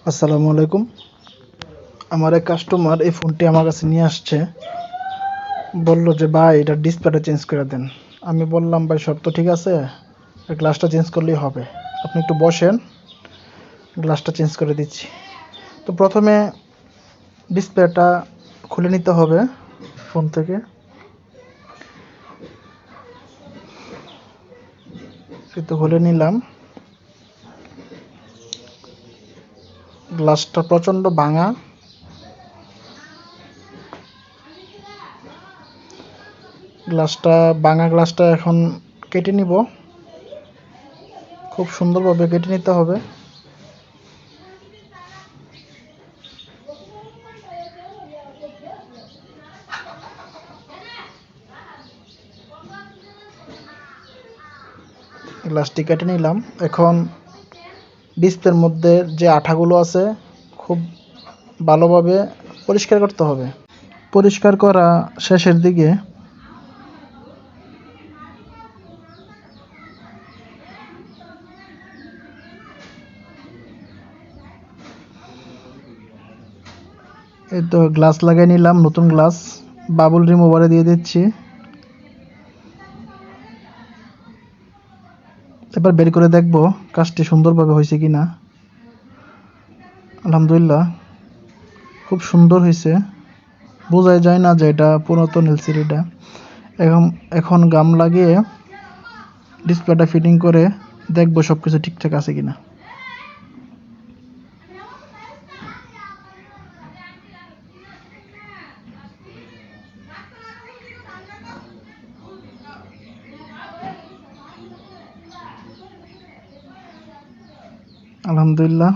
আসসালামু আলাইকুম। আমার এক কাস্টমার এই ফোনটি আমার কাছে নিয়ে আসছে। বলল যে ভাই এটা ডিসপ্লেটা চেঞ্জ করে দেন। আমি বললাম ভাই সব তো ঠিক আছে, গ্লাসটা চেঞ্জ করলেই হবে। আপনি একটু বসেন, গ্লাসটা চেঞ্জ করে দিচ্ছি। তো প্রথমে ডিসপ্লেটা খুলে নিতে হবে ফোন থেকে। এই তো খুলে নিলাম। গ্লাসটা প্রচণ্ড ভাঙা। ভাঙা গ্লাসটা এখন কেটে নিব। খুব সুন্দরভাবে কেটে নিতে হবে। গ্লাসটি কেটে নিলাম। এখন ডিসপ্লের মধ্যে যে আঠাগুলো আছে খুব ভালোভাবে পরিষ্কার করতে হবে। পরিষ্কার করা শেষের দিকে। এই তো গ্লাস লাগাই নিলাম, নতুন গ্লাস বাবল রিমুভারে দিয়ে দিচ্ছি। এবার বের করে দেখব কাজটি সুন্দরভাবে হয়েছে কিনা। আলহামদুলিল্লাহ, খুব সুন্দর হয়েছে। বোঝাই যায় না যে এটা পুরাতন এলসিডিটা। এখন এখন গাম লাগিয়ে ডিসপ্লেটা ফিটিং করে দেখব সবকিছু ঠিকঠাক আছে কিনা। আলহামদুলিল্লাহ।